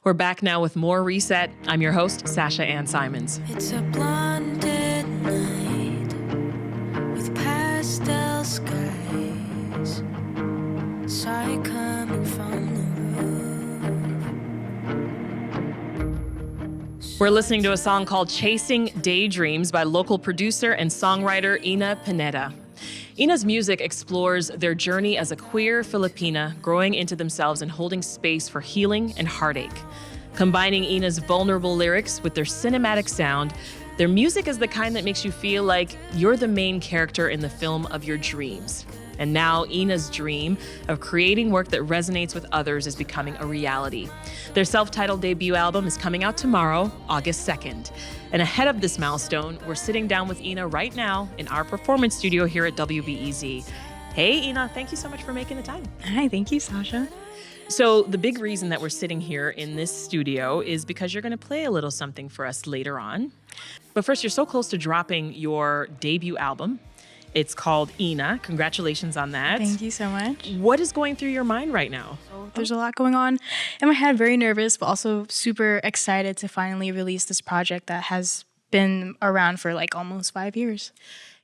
We're back now with more Reset. I'm your host, Sasha-Ann Simons. It's a blinded night with pastel skies. Saw you coming from the roof. We're listening to a song called Chasing Daydreams by local producer and songwriter Yna Pineda. Yna's music explores their journey as a queer Filipina growing into themselves and holding space for healing and heartache. Combining Yna's vulnerable lyrics with their cinematic sound, their music is the kind that makes you feel like you're the main character in the film of your dreams. And now Yna's dream of creating work that resonates with others is becoming a reality. Their self-titled debut album is coming out tomorrow, August 2nd. And ahead of this milestone, we're sitting down with Yna right now in our performance studio here at WBEZ. Hey, Yna, thank you so much for making the time. Hi, thank you, Sasha. So the big reason that we're sitting here in this studio is because you're going to play a little something for us later on. But first, you're so close to dropping your debut album. It's called Yna. Congratulations on that. Thank you so much. What is going through your mind right now? There's a lot going on in my head, very nervous, but also super excited to finally release this project that has been around for like almost 5 years.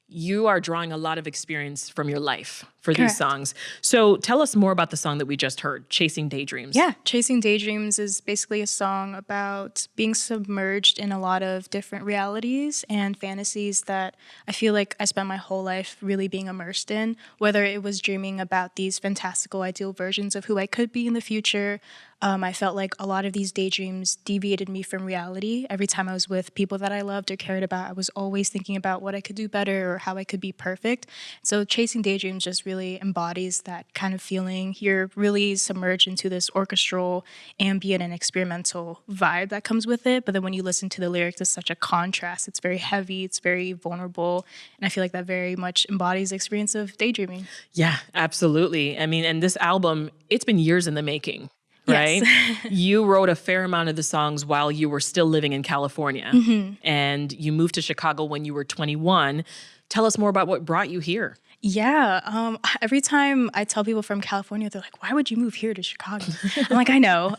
You are drawing a lot of experience from your life for Correct. these songs. So tell us more about the song that we just heard, Chasing Daydreams. Yeah, Chasing Daydreams is basically a song about being submerged in a lot of different realities and fantasies that I feel like I spent my whole life really being immersed in, whether it was dreaming about these fantastical ideal versions of who I could be in the future. I felt like a lot of these daydreams deviated me from reality. Every time I was with people that I loved or cared about, I was always thinking about what I could do better or how I could be perfect. So Chasing Daydreams just really embodies that kind of feeling. You're really submerged into this orchestral, ambient, and experimental vibe that comes with it. But then when you listen to the lyrics, it's such a contrast. It's very heavy. It's very vulnerable. And I feel like that very much embodies the experience of daydreaming. Yeah, absolutely. I mean, and this album, it's been years in the making. Right? Yes. You wrote a fair amount of the songs while you were still living in California. Mm-hmm. And you moved to Chicago when you were 21. Tell us more about what brought you here. Yeah. Every time I tell people from California, they're like, why would you move here to Chicago? I'm like, I know.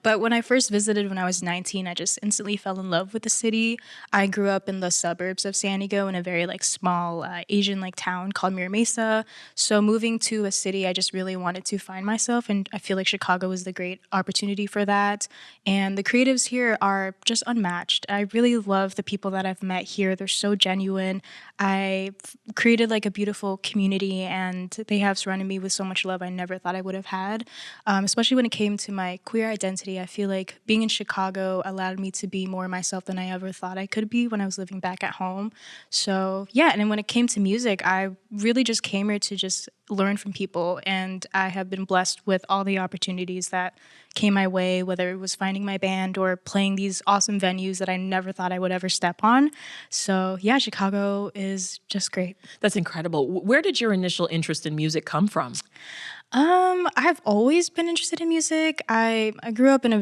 But when I first visited when I was 19, I just instantly fell in love with the city. I grew up in the suburbs of San Diego in a very like small Asian like town called Mira Mesa. So moving to a city, I just really wanted to find myself. And I feel like Chicago was the great opportunity for that. And the creatives here are just unmatched. I really love the people that I've met here. They're so genuine. I created like a beautiful community and they have surrounded me with so much love I never thought I would have had. Especially when it came to my queer identity, I feel like being in Chicago allowed me to be more myself than I ever thought I could be when I was living back at home. So yeah, and then when it came to music, I really just came here to just learn from people, and I have been blessed with all the opportunities that came my way, whether it was finding my band or playing these awesome venues that I never thought I would ever step on. So yeah, Chicago is just great. That's incredible. Where did your initial interest in music come from? I've always been interested in music. I grew up in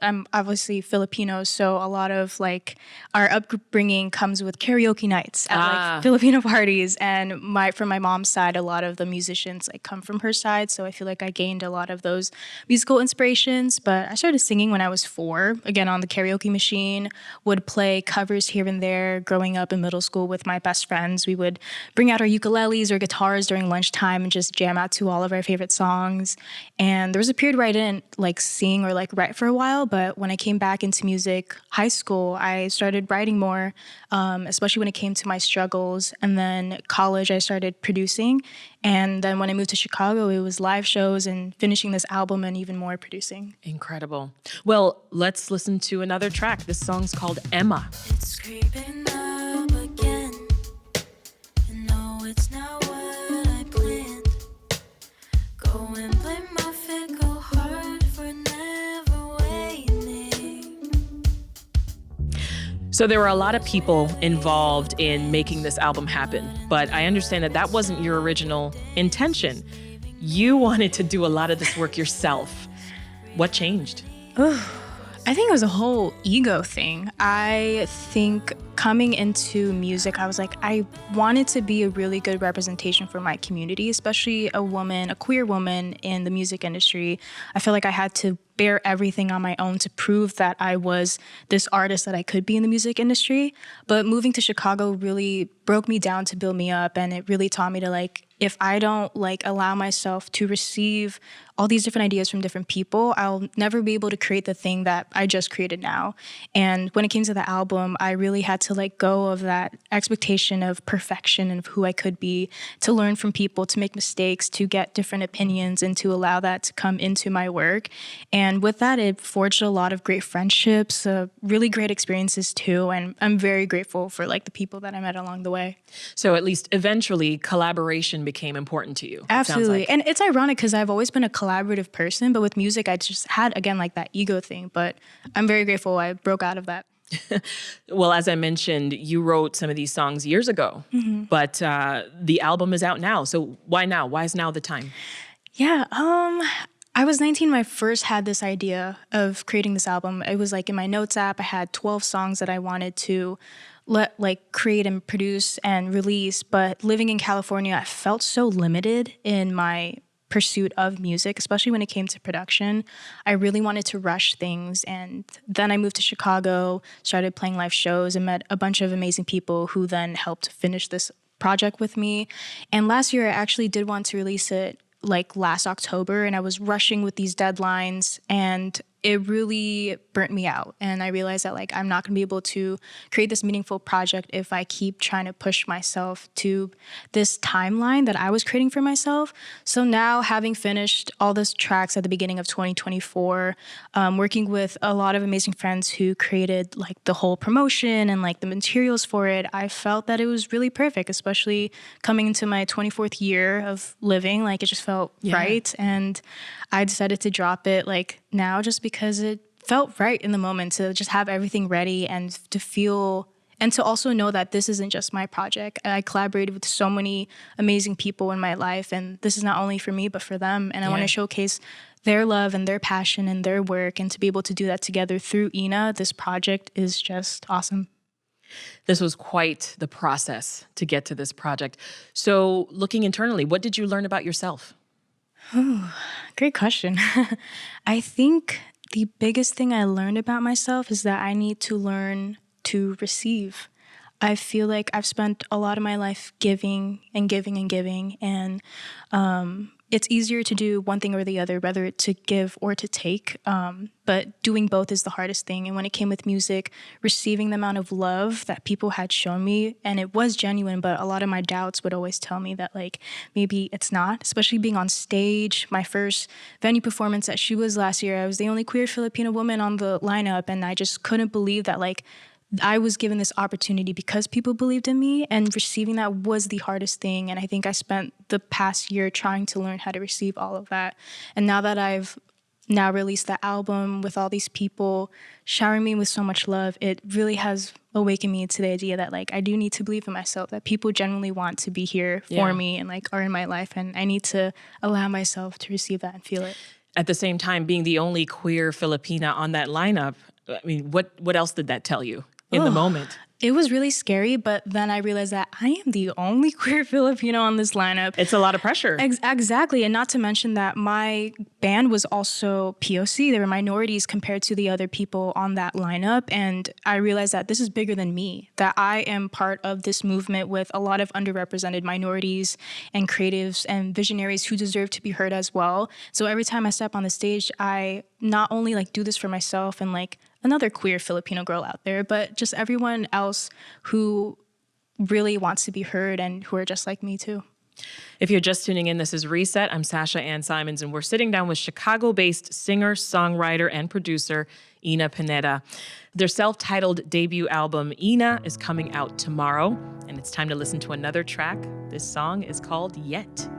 I'm obviously Filipino, so a lot of like our upbringing comes with karaoke nights at like Filipino parties. And from my mom's side, a lot of the musicians like come from her side. So I feel like I gained a lot of those musical inspirations. But I started singing when I was 4, again on the karaoke machine, would play covers here and there. Growing up in middle school with my best friends, we would bring out our ukuleles or guitars during lunchtime and just jam out to all of our favorite songs. And there was a period where I didn't like sing or like write for a while, but when I came back into music, high school, I started writing more, especially when it came to my struggles. And then college, I started producing. And then when I moved to Chicago, it was live shows and finishing this album and even more producing. Incredible. Well, let's listen to another track. This song's called Emma. It's creeping up again. You know it's not what I planned. Go and blame my fickle heart for never waiting. So there were a lot of people involved in making this album happen, but I understand that wasn't your original intention. You wanted to do a lot of this work yourself. What changed? I think it was a whole ego thing. I think coming into music, I was like, I wanted to be a really good representation for my community, especially a woman, a queer woman in the music industry. I feel like I had to bear everything on my own to prove that I was this artist that I could be in the music industry. But moving to Chicago really broke me down to build me up, and it really taught me to like, if I don't like allow myself to receive all these different ideas from different people, I'll never be able to create the thing that I just created now. And when it came to the album, I really had to let go of that expectation of perfection and of who I could be, to learn from people, to make mistakes, to get different opinions, and to allow that to come into my work. And with that, it forged a lot of great friendships, really great experiences too. And I'm very grateful for like the people that I met along the way. So at least eventually collaboration became important to you. Absolutely. Like. And it's ironic because I've always been a collaborative person, but with music, I just had, again, like that ego thing. But I'm very grateful I broke out of that. Well, as I mentioned, you wrote some of these songs years ago, but the album is out now. So why now? Why is now the time? Yeah. I was 19 when I first had this idea of creating this album. It was like in my notes app, I had 12 songs that I wanted to create and produce and release. But living in California, I felt so limited in my pursuit of music, especially when it came to production. I really wanted to rush things. And then I moved to Chicago, started playing live shows, and met a bunch of amazing people who then helped finish this project with me. And last year, I actually did want to release it like last October, and I was rushing with these deadlines, and it really burnt me out. And I realized that like I'm not gonna be able to create this meaningful project if I keep trying to push myself to this timeline that I was creating for myself. So now, having finished all those tracks at the beginning of 2024, working with a lot of amazing friends who created like the whole promotion and like the materials for it, I felt that it was really perfect, especially coming into my 24th year of living. Like it just felt right. And I decided to drop it like now just because it felt right in the moment to just have everything ready and to feel, and to also know that this isn't just my project. I collaborated with so many amazing people in my life, and this is not only for me, but for them. And I want to showcase their love and their passion and their work, and to be able to do that together through Yna, this project is just awesome. This was quite the process to get to this project. So looking internally, what did you learn about yourself? Great question. I think the biggest thing I learned about myself is that I need to learn to receive. I feel like I've spent a lot of my life giving and giving and giving, and it's easier to do one thing or the other, whether to give or to take, but doing both is the hardest thing. And when it came with music, receiving the amount of love that people had shown me, and it was genuine, but a lot of my doubts would always tell me that like maybe it's not, especially being on stage. My first venue performance at She Was last year, I was the only queer Filipina woman on the lineup, and I just couldn't believe that like I was given this opportunity because people believed in me, and receiving that was the hardest thing. And I think I spent the past year trying to learn how to receive all of that. And now that I've now released the album with all these people showering me with so much love, it really has awakened me to the idea that like I do need to believe in myself, that people genuinely want to be here for me and like are in my life, and I need to allow myself to receive that and feel it. At the same time, being the only queer Filipina on that lineup, I mean, what else did that tell you in the moment? It was really scary, but then I realized that I am the only queer Filipino on this lineup. It's a lot of pressure. Exactly. And not to mention that my band was also POC. They were minorities compared to the other people on that lineup. And I realized that this is bigger than me, that I am part of this movement with a lot of underrepresented minorities and creatives and visionaries who deserve to be heard as well. So every time I step on the stage, I not only like do this for myself and like another queer Filipino girl out there, but just everyone else who really wants to be heard and who are just like me too. If you're just tuning in, this is Reset. I'm Sasha-Ann Simons, and we're sitting down with Chicago-based singer, songwriter, and producer Yna Pineda. Their self-titled debut album, Yna, is coming out tomorrow, and it's time to listen to another track. This song is called Yet.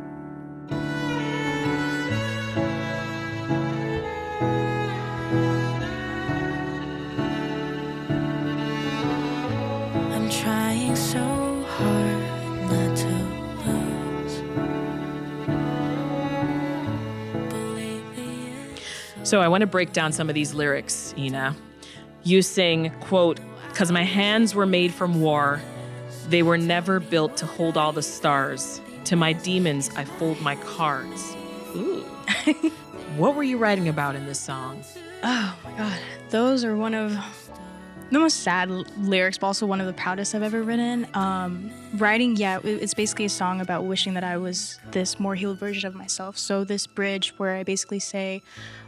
I'm trying so hard not to lose. But lately it's So I want to break down some of these lyrics, Yna. You sing, quote, "'Cause my hands were made from war. They were never built to hold all the stars. To my demons, I fold my cards." Ooh. What were you writing about in this song? Oh my God. Those are one of the most sad lyrics, but also one of the proudest I've ever written. Writing, it's basically a song about wishing that I was this more healed version of myself. So this bridge where I basically say,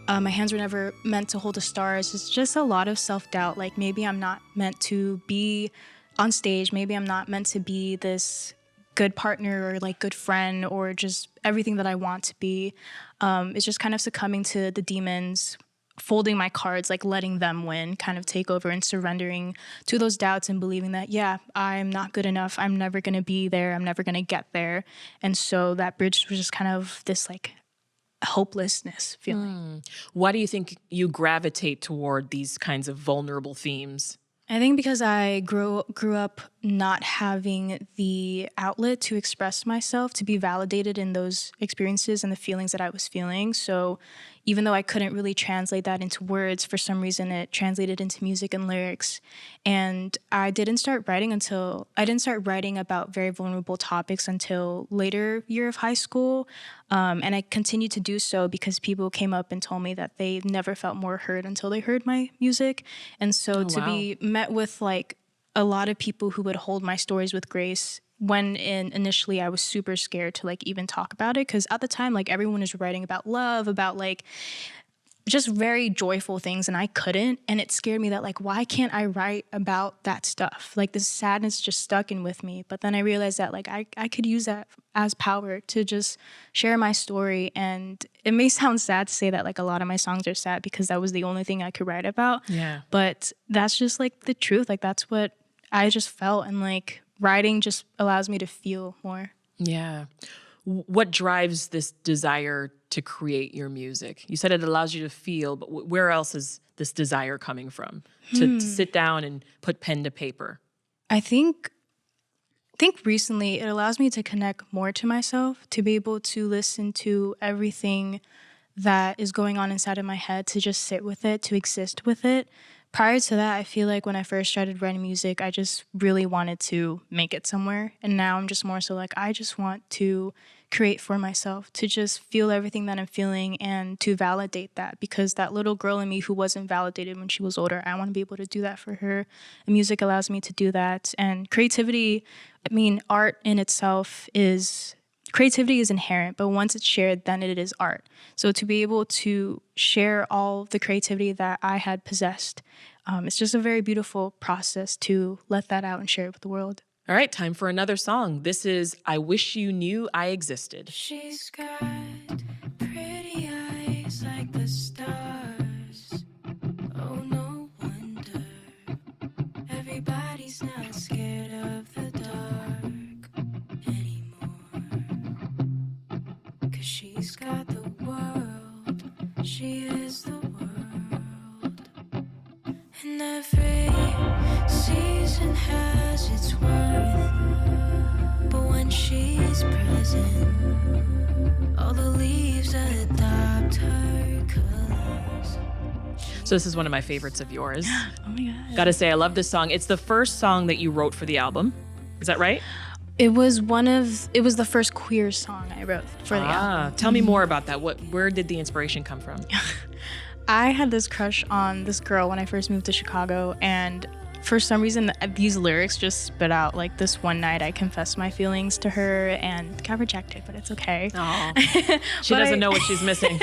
my hands were never meant to hold the stars. It's just a lot of self-doubt. Like maybe I'm not meant to be on stage. Maybe I'm not meant to be this good partner or like good friend or just everything that I want to be. It's just kind of succumbing to the demons, folding my cards, like letting them win, kind of take over and surrendering to those doubts and believing that, yeah, I'm not good enough. I'm never going to be there. I'm never going to get there. And so that bridge was just kind of this like hopelessness feeling. Why do you think you gravitate toward these kinds of vulnerable themes? I think because I grew up not having the outlet to express myself, to be validated in those experiences and the feelings that I was feeling. So even though I couldn't really translate that into words, for some reason it translated into music and lyrics. And I didn't start writing about very vulnerable topics until later year of high school. And I continued to do so because people came up and told me that they never felt more heard until they heard my music. And so be met with like a lot of people who would hold my stories with grace when initially I was super scared to like even talk about it. Because at the time, like everyone was writing about love, about like just very joyful things, and I couldn't. And it scared me that like, why can't I write about that stuff? Like this sadness just stuck in with me. But then I realized that like I could use that as power to just share my story. And it may sound sad to say that like a lot of my songs are sad because that was the only thing I could write about. Yeah. But that's just like the truth. Like that's what I just felt, and like writing just allows me to feel more. Yeah. What drives this desire to create your music? You said it allows you to feel, but where else is this desire coming from? To sit down and put pen to paper? I think recently it allows me to connect more to myself, to be able to listen to everything that is going on inside of my head, to just sit with it, to exist with it. Prior to that, I feel like when I first started writing music, I just really wanted to make it somewhere. And now I'm just more so like, I just want to create for myself, to just feel everything that I'm feeling and to validate that, because that little girl in me who wasn't validated when she was older, I want to be able to do that for her. And music allows me to do that. And creativity, I mean, art in itself creativity is inherent, but once it's shared, then it is art. So to be able to share all the creativity that I had possessed, it's just a very beautiful process to let that out and share it with the world. All right, time for another song. This is I Wish You Knew I Existed. She's got pretty eyes like the stars. Oh, no wonder everybody's not scared of the dark anymore. 'Cause she's got the world, she is the world. And every season has its worth, but when she's present, all the leaves adopt her colors. So this is one of my favorites of yours. Oh my God. Gotta say, I love this song. It's the first song that you wrote for the album. Is that right? It was the first queer song I wrote for the album. Tell me more about that. Where did the inspiration come from? I had this crush on this girl when I first moved to Chicago, and for some reason these lyrics just spit out. Like this one night I confessed my feelings to her and got rejected, but it's okay. She doesn't know what she's missing.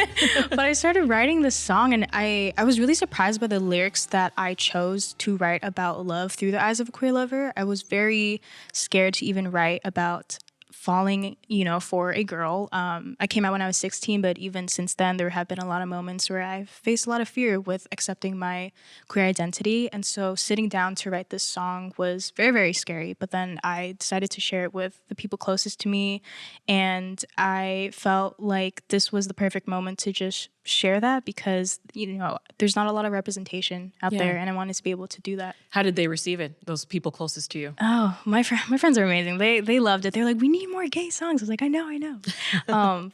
But I started writing this song, and I was really surprised by the lyrics that I chose to write about love through the eyes of a queer lover. I was very scared to even write about falling, for a girl. I came out when I was 16, but even since then, there have been a lot of moments where I've faced a lot of fear with accepting my queer identity. And so sitting down to write this song was very, very scary. But then I decided to share it with the people closest to me. And I felt like this was the perfect moment to just share that because, there's not a lot of representation out there. And I wanted to be able to do that. How did they receive it, those people closest to you? Oh, my friends are amazing. They loved it. They're like, we need more gay songs. I was like, I know.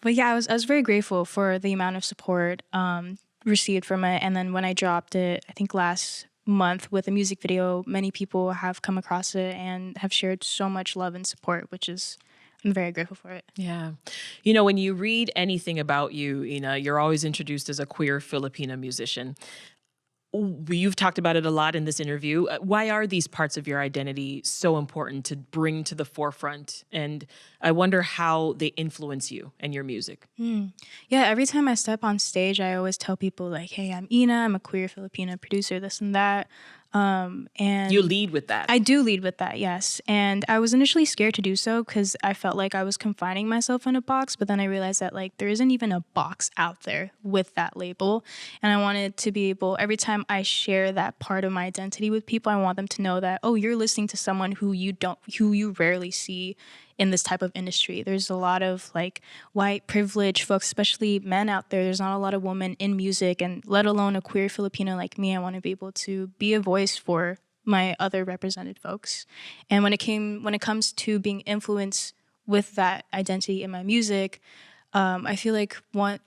But yeah, I was very grateful for the amount of support. received from it. And then when I dropped it, I think last month with a music video, many people have come across it and have shared so much love and support, which is, I'm very grateful for it. Yeah. You know, when you read anything about you, Yna, you're always introduced as a queer Filipina musician. You've talked about it a lot in this interview. Why are these parts of your identity so important to bring to the forefront? And I wonder how they influence you and your music. Yeah, every time I step on stage, I always tell people like, hey, I'm Yna, I'm a queer Filipina producer, this and that. And You lead with that. I do lead with that, yes. And I was initially scared to do so because I felt like I was confining myself in a box, but then I realized that like there isn't even a box out there with that label. And I wanted to be able, every time I share that part of my identity with people, I want them to know that, oh, you're listening to someone who you rarely see in this type of industry. There's a lot of like white privileged folks, especially men out there. There's not a lot of women in music, and let alone a queer Filipino like me. I want to be able to be a voice for my other represented folks. And when it comes to being influenced with that identity in my music, I feel like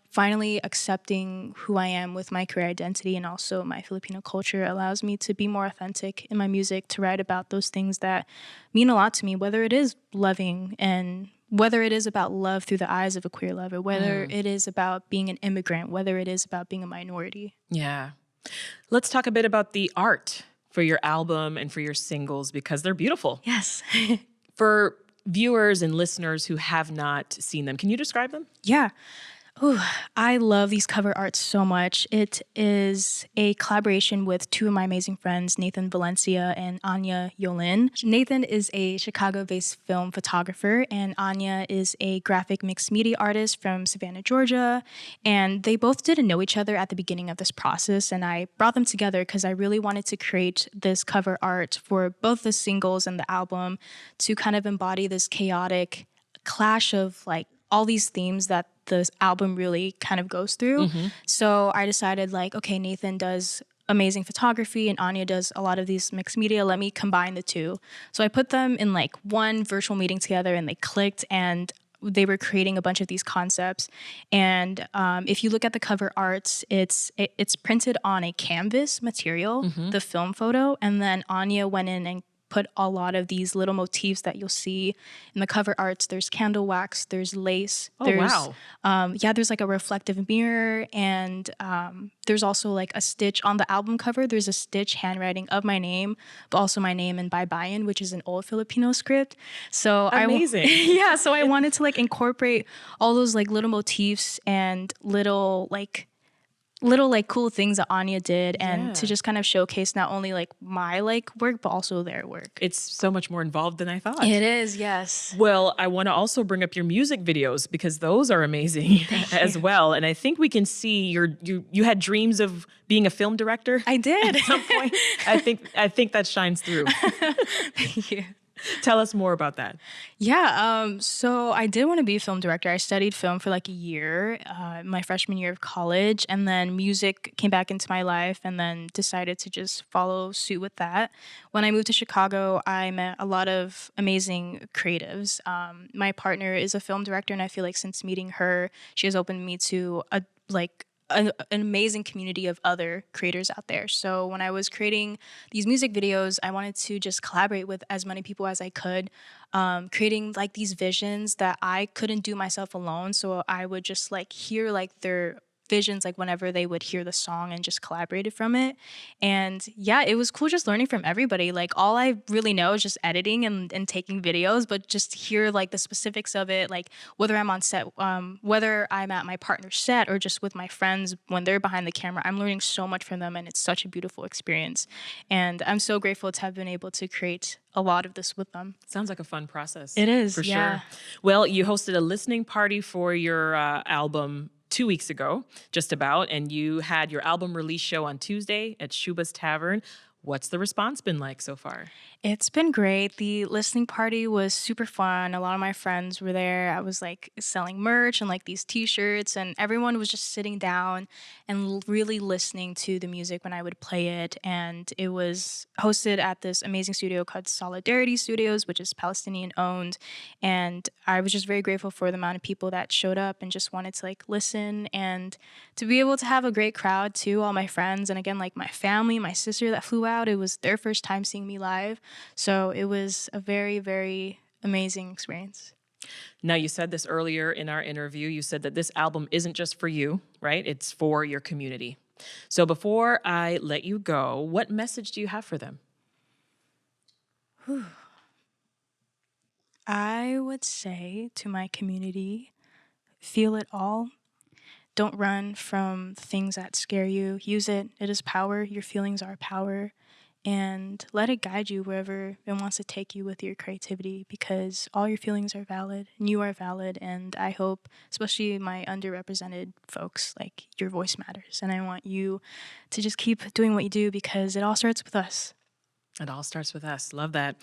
finally accepting who I am with my queer identity and also my Filipino culture allows me to be more authentic in my music, to write about those things that mean a lot to me, whether it is loving and whether it is about love through the eyes of a queer lover, whether it is about being an immigrant, whether it is about being a minority. Yeah. Let's talk a bit about the art for your album and for your singles because they're beautiful. Yes. For viewers and listeners who have not seen them, can you describe them? Yeah. Ooh, I love these cover arts so much. It is a collaboration with two of my amazing friends, Nathan Valencia and Yna Yolin. Nathan is a Chicago-based film photographer, and Yna is a graphic mixed media artist from Savannah, Georgia. And they both didn't know each other at the beginning of this process, and I brought them together because I really wanted to create this cover art for both the singles and the album to kind of embody this chaotic clash of like all these themes that this album really kind of goes through. So I decided like, okay, Nathan does amazing photography and Yna does a lot of these mixed media. Let me combine the two. So I put them in like one virtual meeting together and they clicked and they were creating a bunch of these concepts. And if you look at the cover arts, it's printed on a canvas material, the film photo, and then Yna went in and put a lot of these little motifs that you'll see in the cover arts. There's candle wax, there's lace. Wow. There's like a reflective mirror, and there's also like a stitch on the album cover. There's a stitch handwriting of my name, but also my name in Baybayin, which is an old Filipino script. So Amazing. So I wanted to like incorporate all those like little motifs and little cool things that Yna did and to just kind of showcase not only like my like work, but also their work. It's so much more involved than I thought. It is, yes. Well, I want to also bring up your music videos because those are amazing as well. And I think we can see you had dreams of being a film director. I did. At some point. I think that shines through. Thank you. Tell us more about that. Yeah, so I did want to be a film director. I studied film for like a year, my freshman year of college, and then music came back into my life and then decided to just follow suit with that. When I moved to Chicago, I met a lot of amazing creatives. My partner is a film director, and I feel like since meeting her, she has opened me to an amazing community of other creators out there. So when I was creating these music videos, I wanted to just collaborate with as many people as I could, creating like these visions that I couldn't do myself alone. So I would just like hear like their visions like whenever they would hear the song and just collaborated from it. And yeah, it was cool just learning from everybody. Like all I really know is just editing and taking videos, but just hear like the specifics of it, like whether I'm on set, whether I'm at my partner's set or just with my friends when they're behind the camera, I'm learning so much from them and it's such a beautiful experience. And I'm so grateful to have been able to create a lot of this with them. Sounds like a fun process. It is, for yeah. sure. Well, you hosted a listening party for your album 2 weeks ago, just about, and you had your album release show on Tuesday at Shuba's Tavern. What's the response been like so far? It's been great. The listening party was super fun. A lot of my friends were there. I was like selling merch and like these t-shirts, and everyone was just sitting down and really listening to the music when I would play it. And it was hosted at this amazing studio called Solidarity Studios, which is Palestinian owned. And I was just very grateful for the amount of people that showed up and just wanted to like listen, and to be able to have a great crowd too. All my friends, and again, like my family, my sister that flew out, it was their first time seeing me live. So it was a very, very amazing experience. Now, you said this earlier in our interview. You said that this album isn't just for you, right? It's for your community. So before I let you go, what message do you have for them? I would say to my community, feel it all. Don't run from things that scare you. Use it. It is power. Your feelings are power. And let it guide you wherever it wants to take you with your creativity, because all your feelings are valid and you are valid. And I hope, especially my underrepresented folks, like your voice matters. And I want you to just keep doing what you do, because it all starts with us. It all starts with us. Love that.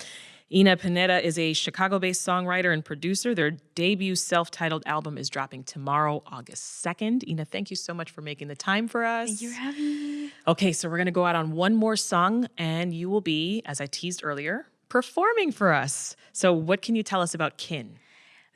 Yna Pineda is a Chicago-based songwriter and producer. Their debut self-titled album is dropping tomorrow, August 2nd. Yna, thank you so much for making the time for us. Thank you for having me. Okay, so we're going to go out on one more song, and you will be, as I teased earlier, performing for us. So what can you tell us about Kin?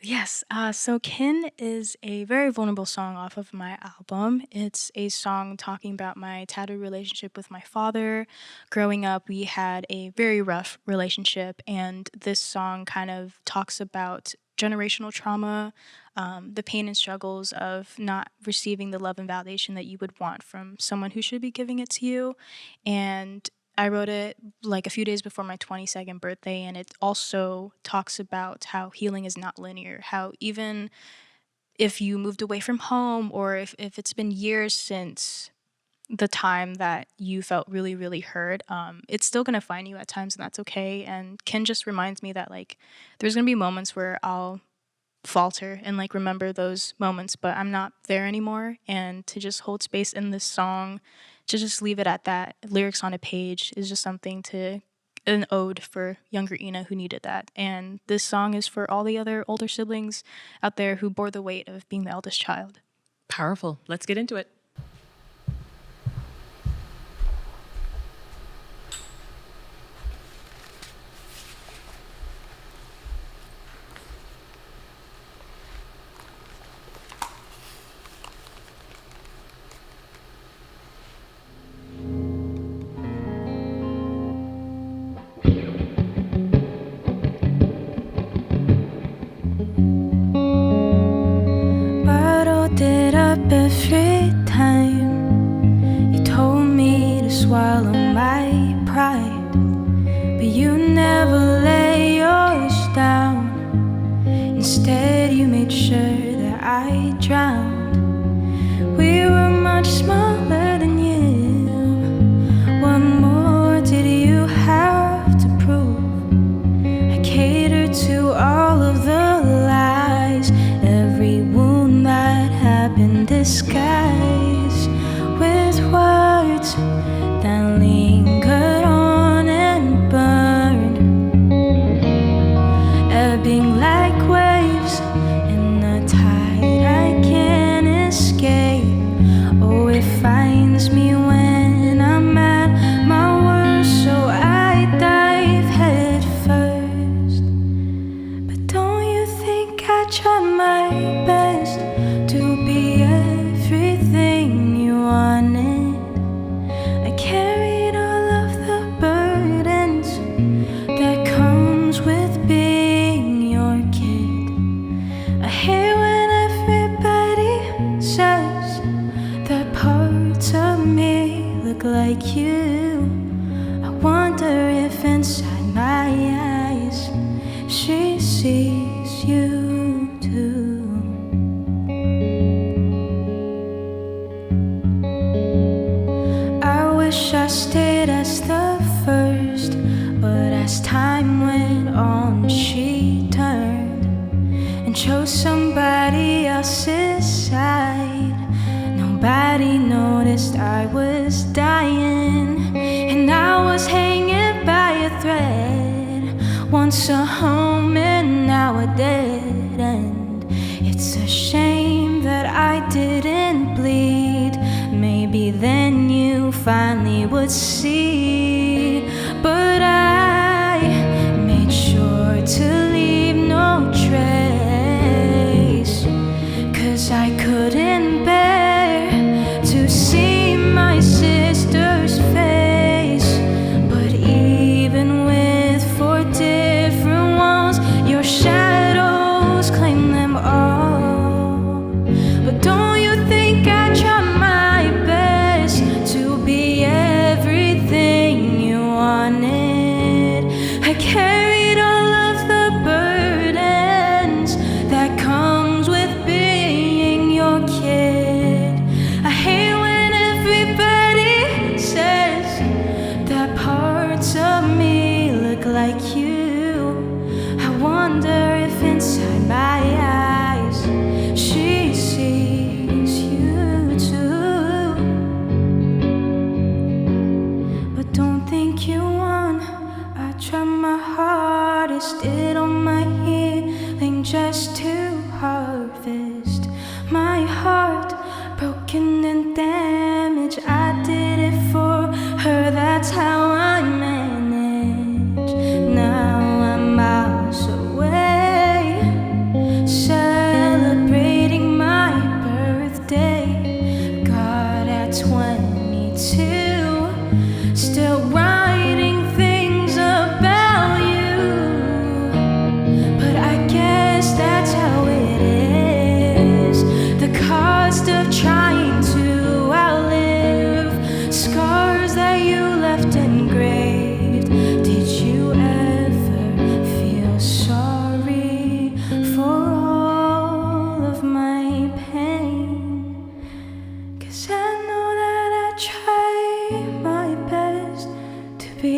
Yes, so Kin is a very vulnerable song off of my album. It's a song talking about my tattered relationship with my father. Growing up, we had a very rough relationship, and this song kind of talks about generational trauma, the pain and struggles of not receiving the love and validation that you would want from someone who should be giving it to you. And I wrote it like a few days before my 22nd birthday, and it also talks about how healing is not linear, how even if you moved away from home, or if it's been years since the time that you felt really, really hurt, it's still going to find you at times, and that's okay. And Ken just reminds me that like there's going to be moments where I'll falter and like remember those moments, but I'm not there anymore. And to just hold space in this song, to just leave it at that, lyrics on a page, is just something to, an ode for younger Yna who needed that. And this song is for all the other older siblings out there who bore the weight of being the eldest child. Powerful. Let's get into it. Bottled it up every time you told me to swallow my pride, but you never lay yours down. Instead, you made sure that I drowned. We were much smaller than you. What more did you have to prove? I catered to all of the lies, every wound that had been disguised with words that lingered on and burned, ebbing like waves in the tide I can't escape. Oh, it finds me when I'm at my worst, so I dive head first. But don't you think I try my best to be everything you wanted? I carried all of the burdens that comes with being your kid. I hate when everybody says that parts of me look like you. I wonder if inside my eyes she sees you too. I wish I stayed as the first, but as time went on, she turned and chose somebody else's side. Nobody noticed I was dying, and I was once a home and now a dead end. It's a shame that I didn't bleed. Maybe then you finally would see. But I made sure to leave no trace, 'cause I couldn't bear to see my sister's face. But even with 4 different walls, your shadows claim them all. But don't you think I try my best to be everything you wanted? I carried all of the burdens that comes with being your kid. I hate when everybody says that parts of me look like you. I wonder if inside my eyes she sees you too. But don't think you won. I tried my hardest, did all my healing just to harvest my heart, broken and damaged. I did it for her, that's how I manage. Now I'm miles away, celebrating my birthday. God, at 22, still writing things about you. But I guess that's how it is. The cost of trying to outlive scars that you left engraved. Did you ever feel sorry for all of my pain? 'Cause I know that I try my best to be